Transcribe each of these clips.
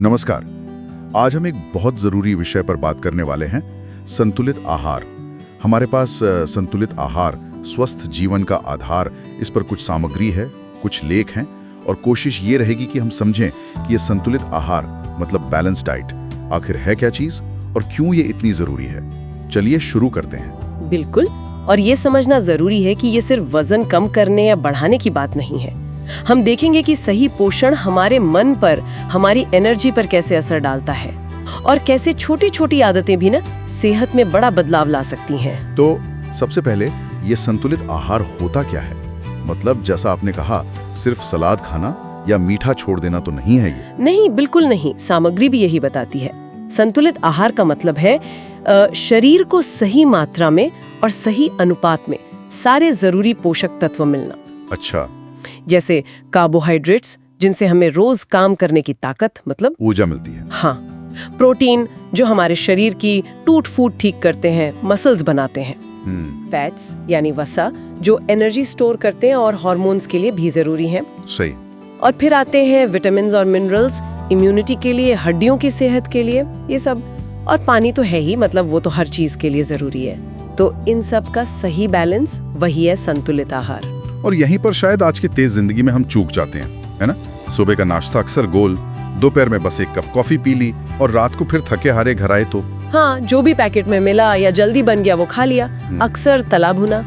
नमस्कार। आज हम एक बहुत ज़रूरी विषय पर बात करने वाले हैं, संतुलित आहार। हमारे पास संतुलित आहार, स्वस्थ जीवन का आधार, इस पर कुछ सामग्री है, कुछ लेख हैं और कोशिश ये रहेगी कि हम समझें कि ये संतुलित आहार मतलब बैलेंस डाइट आखिर है क्या चीज़ और क्यों ये इतनी ज़रूरी है। चलिए शुरू करते हैं। बिल्कुल, और ये समझना ज़रूरी है कि ये सिर्फ वजन कम करने या बढ़ाने की बात नहीं है। हम देखेंगे कि सही पोषण हमारे मन पर, हमारी एनर्जी पर कैसे असर डालता है और कैसे छोटी छोटी आदतें भी ना सेहत में बड़ा बदलाव ला सकती हैं। तो सबसे पहले ये संतुलित आहार होता क्या है? मतलब जैसा आपने कहा, सिर्फ सलाद खाना या मीठा छोड़ देना तो नहीं है ये। नहीं, बिल्कुल नहीं। सामग्री भी यही बताती है। संतुलित आहार का मतलब है शरीर को सही मात्रा में और सही अनुपात में सारे जरूरी पोषक तत्व मिलना। अच्छा, जैसे कार्बोहाइड्रेट्स, जिनसे हमें रोज काम करने की ताकत मतलब ऊर्जा मिलती है। हाँ, प्रोटीन जो हमारे शरीर की टूट फूट ठीक करते हैं, मसल्स बनाते हैं। फैट्स यानी वसा जो एनर्जी स्टोर करते हैं और हार्मोन्स के लिए भी जरूरी हैं। सही। और फिर आते हैं विटामिन्स और मिनरल्स, इम्यूनिटी के लिए, हड्डियों की सेहत के लिए, ये सब। और पानी तो है ही, मतलब वो तो हर चीज के लिए जरूरी है। तो इन सब का सही बैलेंस वही है संतुलित आहार। और यहीं पर शायद आज की तेज जिंदगी में हम चूक जाते हैं, है ना? सुबह का नाश्ता अक्सर गोल, दोपहर में बस एक कप कॉफी पी ली और रात को फिर थके हारे घर आए तो हाँ, जो भी पैकेट में मिला या जल्दी बन गया वो खा लिया, अक्सर तला भुना।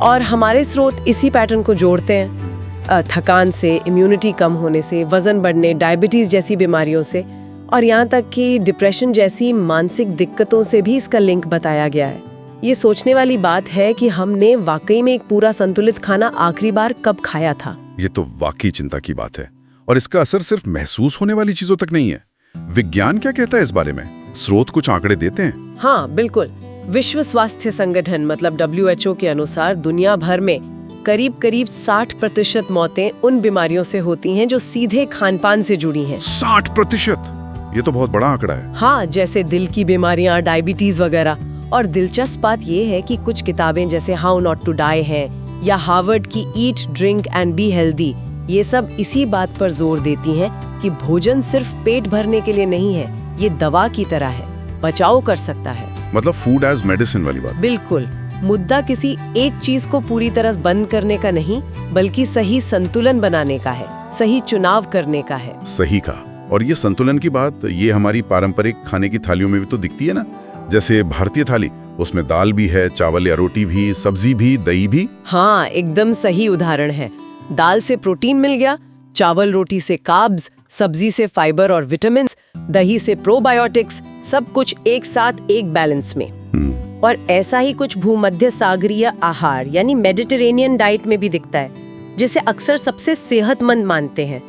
और हमारे स्रोत इसी पैटर्न को जोड़ते हैं, थकान से, इम्यूनिटी कम होने से, वजन बढ़ने, डायबिटीज जैसी बीमारियों से और यहाँ तक कि डिप्रेशन जैसी मानसिक दिक्कतों से भी इसका लिंक बताया गया है। ये सोचने वाली बात है कि हमने वाकई में एक पूरा संतुलित खाना आखिरी बार कब खाया था। ये तो वाकई चिंता की बात है। और इसका असर सिर्फ महसूस होने वाली चीजों तक नहीं है। विज्ञान क्या कहता है इस बारे में? स्रोत कुछ आंकड़े देते हैं? हाँ, बिल्कुल। विश्व स्वास्थ्य संगठन मतलब WHO के अनुसार दुनिया भर में करीब 60% मौतें उन बीमारियों से होती हैं जो सीधे खानपान से जुड़ी हैं। 60%? ये तो बहुत बड़ा आंकड़ा है। हाँ, जैसे दिल की बीमारियां, डायबिटीज वगैरह। और दिलचस्प बात ये है कि कुछ किताबें जैसे हाउ नॉट टू डाई हैं या हार्वर्ड की eat drink and be healthy, ये सब इसी बात पर जोर देती हैं कि भोजन सिर्फ पेट भरने के लिए नहीं है, ये दवा की तरह है, बचाव कर सकता है। मतलब फूड एज मेडिसिन वाली बात। बिल्कुल। मुद्दा किसी एक चीज को पूरी तरह बंद करने का नहीं, बल्कि सही संतुलन बनाने का है, सही चुनाव करने का है। सही कहा। और ये संतुलन की बात, ये हमारी पारंपरिक खाने की थालियों में भी तो दिखती है ना। जैसे भारतीय थाली, उसमें दाल भी है, चावल या रोटी भी, सब्जी भी, दही भी। हाँ, एकदम सही उदाहरण है। दाल से प्रोटीन मिल गया, चावल रोटी से कार्ब्स, सब्जी से फाइबर और विटामिन्स, दही से प्रोबायोटिक्स, सब कुछ एक साथ एक बैलेंस में। और ऐसा ही कुछ भूमध्य सागरीय आहार यानी मेडिटेरेनियन डाइट में भी दिखता है, जिसे अक्सर सबसे सेहतमंद मानते हैं।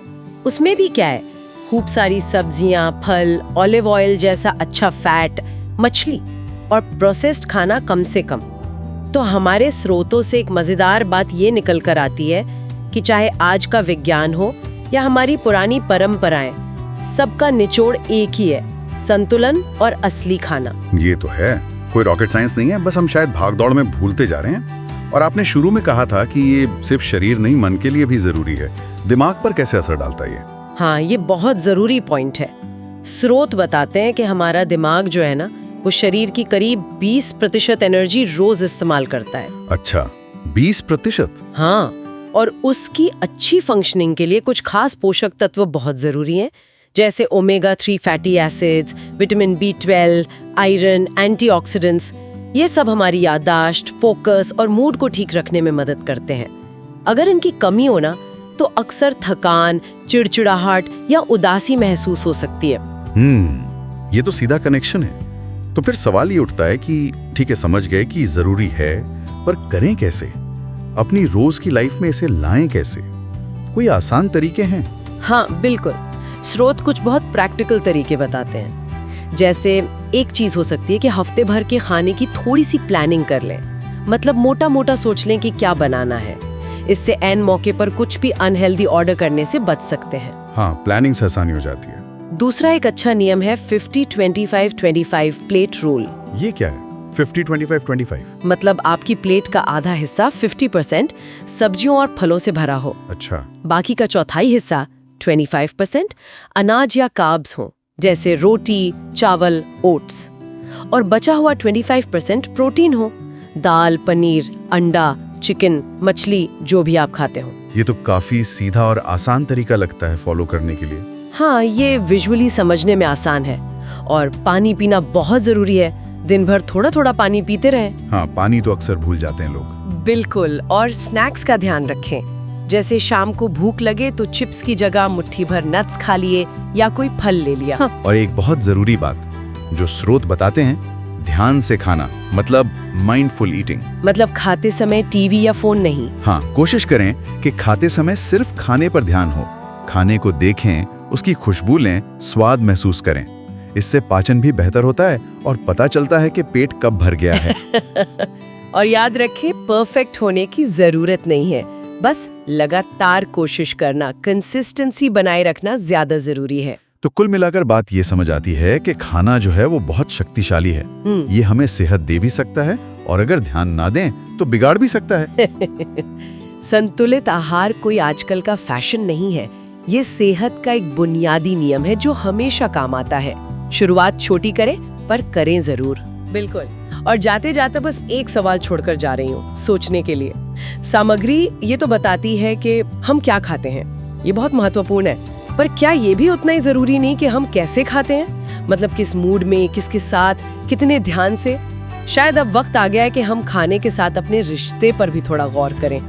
उसमें भी क्या है, खूब सारी सब्जियां, फल, ऑलिव ऑयल जैसा अच्छा फैट, मछली और प्रोसेस्ड खाना कम से कम। तो हमारे स्रोतों से एक मजेदार बात ये निकल कर आती है कि चाहे आज का विज्ञान हो या हमारी पुरानी परंपराएं, सबका निचोड़ एक ही है, संतुलन और असली खाना। ये तो है, कोई रॉकेट साइंस नहीं है, बस हम शायद भागदौड़ में भूलते जा रहे हैं। और आपने शुरू में कहा था कि ये सिर्फ शरीर नहीं, मन के लिए भी जरूरी है। दिमाग पर कैसे असर डालता है ये? हाँ, ये बहुत जरूरी पॉइंट है। स्रोत बताते हैं कि हमारा दिमाग जो है ना, वो शरीर की करीब 20% एनर्जी रोज इस्तेमाल करता है। अच्छा, 20%? हाँ, और उसकी अच्छी फंक्शनिंग के लिए कुछ खास पोषक तत्व बहुत जरूरी हैं, जैसे omega 3 fatty acids, vitamin B12, iron, antioxidants. ये सब हमारी याददाश्त, फोकस और मूड को ठीक रखने में मदद करते हैं। अगर इनकी कमी हो ना, तो अक्सर थकान, चिड़चिड़ाहट या उदासी महसूस हो सकती है। ये तो सीधा कनेक्शन है। तो फिर सवाल ये उठता है कि ठीक है, समझ गए कि जरूरी है, पर करें कैसे? अपनी रोज की लाइफ में इसे लाएं कैसे? कोई आसान तरीके हैं? हाँ, बिल्कुल। स्रोत कुछ बहुत प्रैक्टिकल तरीके बताते हैं। जैसे एक चीज हो सकती है कि हफ्ते भर के खाने की थोड़ी सी प्लानिंग कर लें। मतलब मोटा मोटा सोच लें कि क्या बनाना है। इससे एन मौके पर कुछ भी अनहेल्दी ऑर्डर करने से बच सकते हैं। हाँ, प्लानिंग से आसानी हो जाती है। दूसरा एक अच्छा नियम है 50-25-25 प्लेट रूल। ये क्या है 50-25-25? मतलब आपकी प्लेट का आधा हिस्सा 50% सब्जियों और फलों से भरा हो। अच्छा। बाकी का चौथाई हिस्सा 25% अनाज या कार्ब्स हो, जैसे रोटी, चावल, ओट्स। और बचा हुआ 25% प्रोटीन हो, दाल, पनीर, अंडा, चिकन, मछली, जो भी आप खाते हो। ये तो काफी सीधा और आसान तरीका लगता है फॉलो करने के लिए। हाँ, ये विजुअली समझने में आसान है। और पानी पीना बहुत जरूरी है, दिन भर थोड़ा थोड़ा पानी पीते रहें। हाँ, पानी तो अक्सर भूल जाते हैं लोग। बिल्कुल। और स्नैक्स का ध्यान रखें, जैसे शाम को भूख लगे तो चिप्स की जगह मुट्ठी भर नट्स खा लिए या कोई फल ले लिया। हाँ। और एक बहुत जरूरी बात जो स्रोत बताते हैं, ध्यान से खाना, मतलब माइंडफुल ईटिंग। मतलब खाते समय टीवी या फोन नहीं। हाँ, कोशिश करें कि खाते समय सिर्फ खाने पर ध्यान हो। खाने को देखें, उसकी खुशबू लें, स्वाद महसूस करें। इससे पाचन भी बेहतर होता है और पता चलता है कि पेट कब भर गया है। और याद रखें, परफेक्ट होने की जरूरत नहीं है, बस लगातार कोशिश करना, कंसिस्टेंसी बनाए रखना ज्यादा जरूरी है। तो कुल मिलाकर बात ये समझ आती है कि खाना जो है वो बहुत शक्तिशाली है। ये हमें सेहत दे भी सकता है और अगर ध्यान ना दें तो बिगाड़ भी सकता है। संतुलित आहार कोई आजकल का फैशन नहीं है, ये सेहत का एक बुनियादी नियम है जो हमेशा काम आता है। शुरुआत छोटी करें, पर करें जरूर। बिल्कुल। और जाते जाते बस एक सवाल छोड़कर जा रही हूँ सोचने के लिए। सामग्री ये तो बताती है कि हम क्या खाते हैं, ये बहुत महत्वपूर्ण है, पर क्या ये भी उतना ही जरूरी नहीं कि हम कैसे खाते हैं? मतलब किस मूड में, किसके साथ, कितने ध्यान से। शायद अब वक्त आ गया है कि हम खाने के साथ अपने रिश्ते पर भी थोड़ा गौर करें।